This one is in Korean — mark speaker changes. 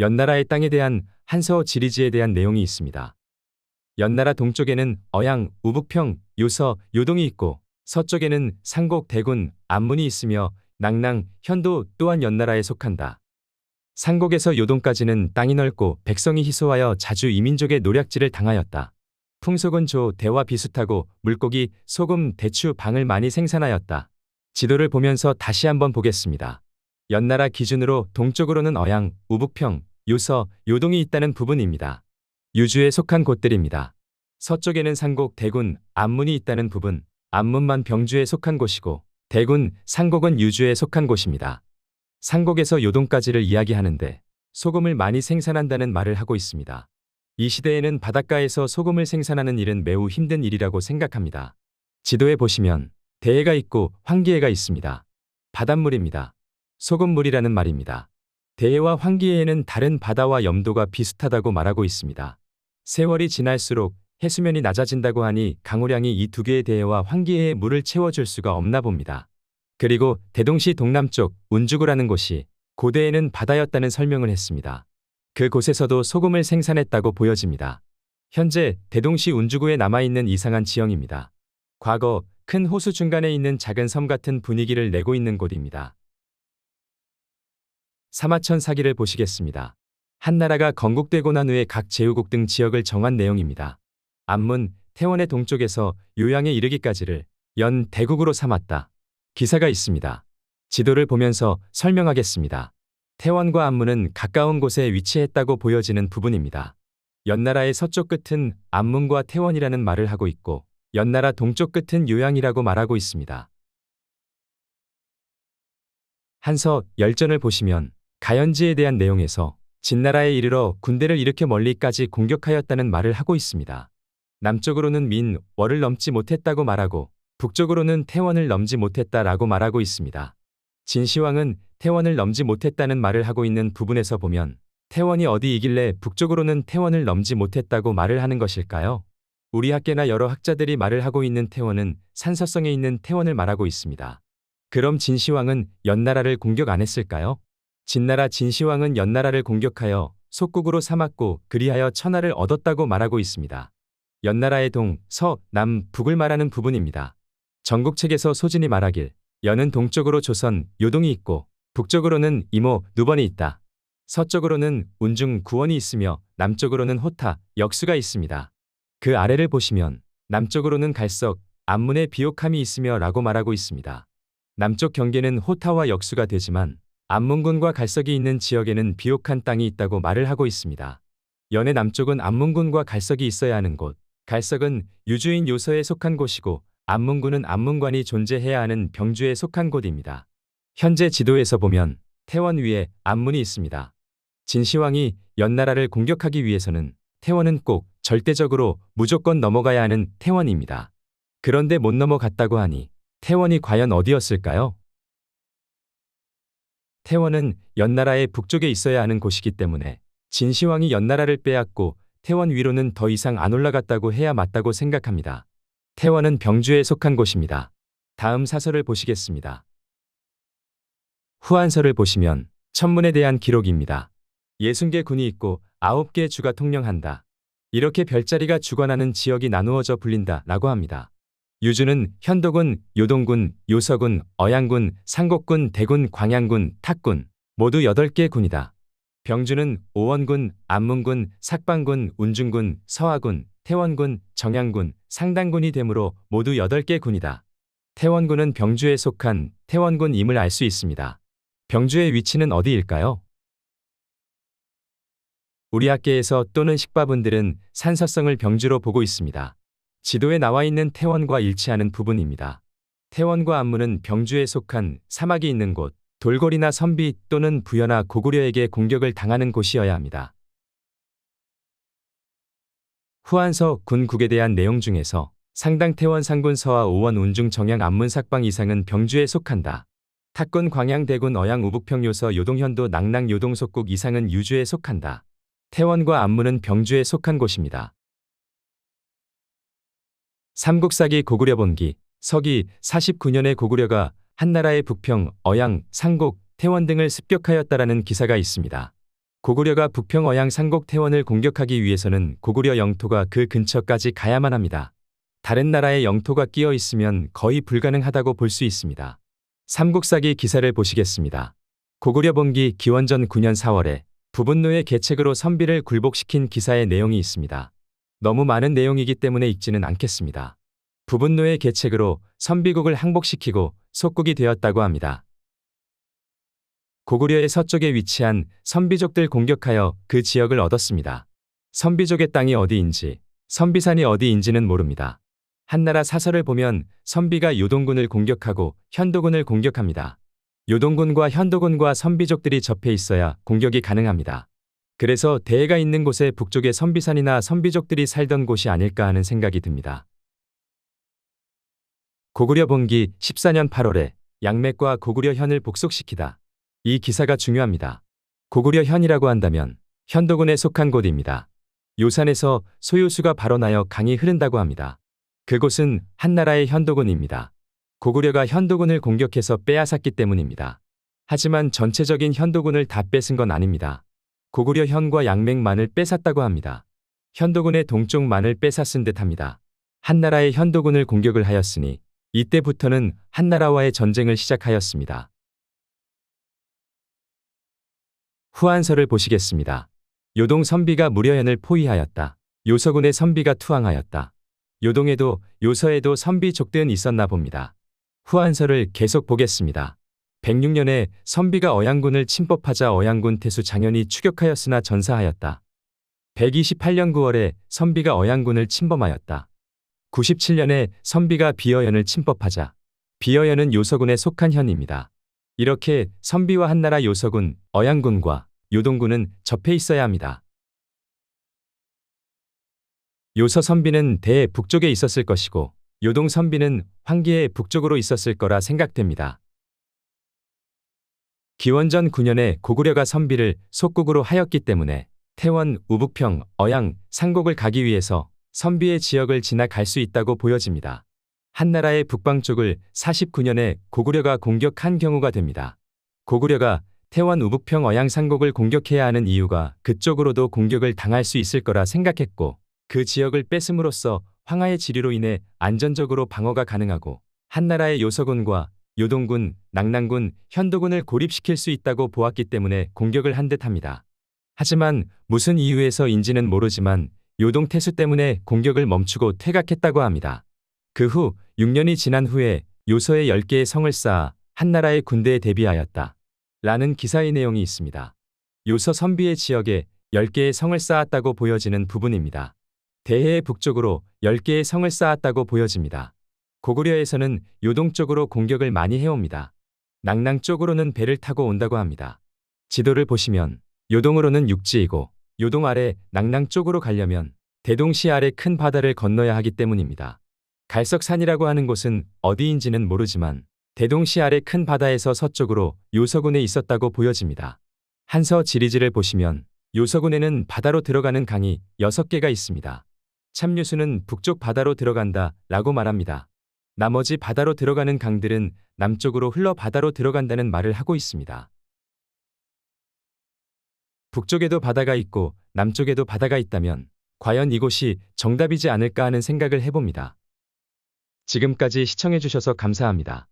Speaker 1: 연나라의 땅에 대한 한서 지리지에 대한 내용이 있습니다. 연나라 동쪽에는 어양, 우북평, 요서, 요동이 있고 서쪽에는 상곡, 대군, 안문이 있으며 낙랑, 현도 또한 연나라에 속한다. 상곡에서 요동까지는 땅이 넓고 백성이 희소하여 자주 이민족의 노략질을 당하였다. 풍속은 조, 대와 비슷하고 물고기, 소금, 대추, 방을 많이 생산하였다. 지도를 보면서 다시 한번 보겠습니다. 연나라 기준으로 동쪽으로는 어양, 우북평, 요서, 요동이 있다는 부분입니다. 유주에 속한 곳들입니다. 서쪽에는 상곡, 대군, 안문이 있다는 부분, 안문만 병주에 속한 곳이고 대군, 상곡은 유주에 속한 곳입니다. 상곡에서 요동까지를 이야기하는데 소금을 많이 생산한다는 말을 하고 있습니다. 이 시대에는 바닷가에서 소금을 생산하는 일은 매우 힘든 일이라고 생각합니다. 지도에 보시면 대해가 있고 환기해가 있습니다. 바닷물입니다. 소금물이라는 말입니다. 대해와 환기해에는 다른 바다와 염도가 비슷하다고 말하고 있습니다. 세월이 지날수록 해수면이 낮아진다고 하니 강우량이 이 두 개의 대해와 환기해에 물을 채워줄 수가 없나 봅니다. 그리고 대동시 동남쪽 운주구라는 곳이 고대에는 바다였다는 설명을 했습니다. 그곳에서도 소금을 생산했다고 보여집니다. 현재 대동시 운주구에 남아있는 이상한 지형입니다. 과거 큰 호수 중간에 있는 작은 섬 같은 분위기를 내고 있는 곳입니다. 사마천 사기를 보시겠습니다. 한나라가 건국되고 난 후에 각 제후국 등 지역을 정한 내용입니다. 안문, 태원의 동쪽에서 요양에 이르기까지를 연 대국으로 삼았다. 기사가 있습니다. 지도를 보면서 설명하겠습니다. 태원과 안문은 가까운 곳에 위치했다고 보여지는 부분입니다. 연나라의 서쪽 끝은 안문과 태원이라는 말을 하고 있고 연나라 동쪽 끝은 요양이라고 말하고 있습니다. 한서 열전을 보시면 가연지에 대한 내용에서 진나라에 이르러 군대를 이렇게 멀리까지 공격하였다는 말을 하고 있습니다. 남쪽으로는 민, 월을 넘지 못했다고 말하고 북쪽으로는 태원을 넘지 못했다라고 말하고 있습니다. 진시황은 태원을 넘지 못했다는 말을 하고 있는 부분에서 보면 태원이 어디이길래 북쪽으로는 태원을 넘지 못했다고 말을 하는 것일까요? 우리 학계나 여러 학자들이 말을 하고 있는 태원은 산서성에 있는 태원을 말하고 있습니다. 그럼 진시황은 연나라를 공격 안 했을까요? 진나라 진시황은 연나라를 공격하여 속국으로 삼았고 그리하여 천하를 얻었다고 말하고 있습니다. 연나라의 동, 서, 남, 북을 말하는 부분입니다. 전국책에서 소진이 말하길 연은 동쪽으로 조선, 요동이 있고 북쪽으로는 이모, 누번이 있다. 서쪽으로는 운중, 구원이 있으며 남쪽으로는 호타, 역수가 있습니다. 그 아래를 보시면 남쪽으로는 갈석, 안문에 비옥함이 있으며 라고 말하고 있습니다. 남쪽 경계는 호타와 역수가 되지만 안문군과 갈석이 있는 지역에는 비옥한 땅이 있다고 말을 하고 있습니다. 연의 남쪽은 안문군과 갈석이 있어야 하는 곳, 갈석은 유주인 요서에 속한 곳이고 안문군은 안문관이 존재해야 하는 병주에 속한 곳입니다. 현재 지도에서 보면 태원 위에 안문이 있습니다. 진시황이 연나라를 공격하기 위해서는 태원은 꼭 절대적으로 무조건 넘어가야 하는 태원입니다. 그런데 못 넘어갔다고 하니 태원이 과연 어디였을까요? 태원은 연나라의 북쪽에 있어야 하는 곳이기 때문에 진시황이 연나라를 빼앗고 태원 위로는 더 이상 안 올라갔다고 해야 맞다고 생각합니다. 태원은 병주에 속한 곳입니다. 다음 사설을 보시겠습니다. 후한서를 보시면 천문에 대한 기록입니다. 60개 군이 있고 9개 주가 통령한다. 이렇게 별자리가 주관하는 지역이 나누어져 불린다 라고 합니다. 유주는 현도군, 요동군, 요서군, 어양군, 상곡군, 대군, 광양군, 탁군 모두 8개 군이다. 병주는 오원군, 안문군, 삭방군, 운중군, 서하군, 태원군, 정양군, 상당군이 되므로 모두 8개 군이다. 태원군은 병주에 속한 태원군임을 알 수 있습니다. 병주의 위치는 어디일까요? 우리 학계에서 또는 식바분들은 산서성을 병주로 보고 있습니다. 지도에 나와 있는 태원과 일치하는 부분입니다. 태원과 안문은 병주에 속한 사막이 있는 곳, 돌고리나 선비 또는 부여나 고구려에게 공격을 당하는 곳이어야 합니다. 후한서 군국에 대한 내용 중에서 상당 태원 상군 서하 오원 운중 정양 안문 삭방 이상은 병주에 속한다. 탁군 광양 대군 어양 우북평 요서 요동현도 낙랑 요동 속국 이상은 유주에 속한다. 태원과 안문은 병주에 속한 곳입니다. 삼국사기 고구려 본기 서기 49년에 고구려가 한나라의 북평, 어양, 상곡, 태원 등을 습격하였다라는 기사가 있습니다. 고구려가 북평 어양 상곡 태원을 공격하기 위해서는 고구려 영토가 그 근처까지 가야만 합니다. 다른 나라의 영토가 끼어 있으면 거의 불가능하다고 볼 수 있습니다. 삼국사기 기사를 보시겠습니다. 고구려 봉기 기원전 9년 4월에 부분노의 계책으로 선비를 굴복시킨 기사의 내용이 있습니다. 너무 많은 내용이기 때문에 읽지는 않겠습니다. 부분노의 계책으로 선비국을 항복시키고 속국이 되었다고 합니다. 고구려의 서쪽에 위치한 선비족들 공격하여 그 지역을 얻었습니다. 선비족의 땅이 어디인지, 선비산이 어디인지는 모릅니다. 한나라 사설을 보면 선비가 요동군을 공격하고 현도군을 공격합니다. 요동군과 현도군과 선비족들이 접해 있어야 공격이 가능합니다. 그래서 대해가 있는 곳에 북쪽에 선비산이나 선비족들이 살던 곳이 아닐까 하는 생각이 듭니다. 고구려 봉기 14년 8월에 양맥과 고구려 현을 복속시키다. 이 기사가 중요합니다. 고구려 현이라고 한다면 현도군에 속한 곳입니다. 요산에서 소요수가 발원하여 강이 흐른다고 합니다. 그곳은 한나라의 현도군입니다. 고구려가 현도군을 공격해서 빼앗았기 때문입니다. 하지만 전체적인 현도군을 다 뺏은 건 아닙니다. 고구려 현과 양맥만을 뺏었다고 합니다. 현도군의 동쪽만을 뺏었은 듯합니다. 한나라의 현도군을 공격을 하였으니 이때부터는 한나라와의 전쟁을 시작하였습니다. 후한서를 보시겠습니다. 요동 선비가 무려현을 포위하였다. 요서군의 선비가 투항하였다. 요동에도 요서에도 선비족들은 있었나 봅니다. 후한서를 계속 보겠습니다. 106년에 선비가 어양군을 침법하자 어양군 태수 장현이 추격하였으나 전사하였다. 128년 9월에 선비가 어양군을 침범하였다. 97년에 선비가 비어현을 침법하자 비어현은 요서군에 속한 현입니다. 이렇게 선비와 한나라 요서군, 어양군과 요동군은 접해 있어야 합니다. 요서 선비는 대해 북쪽에 있었을 것이고 요동 선비는 황기의 북쪽으로 있었을 거라 생각됩니다. 기원전 9년에 고구려가 선비를 속국으로 하였기 때문에 태원, 우북평, 어양, 상곡을 가기 위해서 선비의 지역을 지나갈 수 있다고 보여집니다. 한나라의 북방쪽을 49년에 고구려가 공격한 경우가 됩니다. 고구려가 태원, 우북평, 어양, 상곡을 공격해야 하는 이유가 그쪽으로도 공격을 당할 수 있을 거라 생각했고 그 지역을 뺏음으로써 황하의 지류로 인해 안전적으로 방어가 가능하고 한나라의 요서군과 요동군, 낙랑군, 현도군을 고립시킬 수 있다고 보았기 때문에 공격을 한 듯합니다. 하지만 무슨 이유에서인지는 모르지만 요동 태수 때문에 공격을 멈추고 퇴각했다고 합니다. 그 후 6년이 지난 후에 요서에 10개의 성을 쌓아 한나라의 군대에 대비하였다. 라는 기사의 내용이 있습니다. 요서 선비의 지역에 10개의 성을 쌓았다고 보여지는 부분입니다. 대해의 북쪽으로 10개의 성을 쌓았다고 보여집니다. 고구려에서는 요동 쪽으로 공격을 많이 해옵니다. 낙랑 쪽으로는 배를 타고 온다고 합니다. 지도를 보시면 요동으로는 육지이고 요동 아래 낙랑 쪽으로 가려면 대동시 아래 큰 바다를 건너야 하기 때문입니다. 갈석산이라고 하는 곳은 어디인지는 모르지만 대동시 아래 큰 바다에서 서쪽으로 요서군에 있었다고 보여집니다. 한서 지리지를 보시면 요서군에는 바다로 들어가는 강이 6개가 있습니다. 참류수는 북쪽 바다로 들어간다 라고 말합니다. 나머지 바다로 들어가는 강들은 남쪽으로 흘러 바다로 들어간다는 말을 하고 있습니다. 북쪽에도 바다가 있고 남쪽에도 바다가 있다면 과연 이곳이 정답이지 않을까 하는 생각을 해봅니다. 지금까지 시청해주셔서 감사합니다.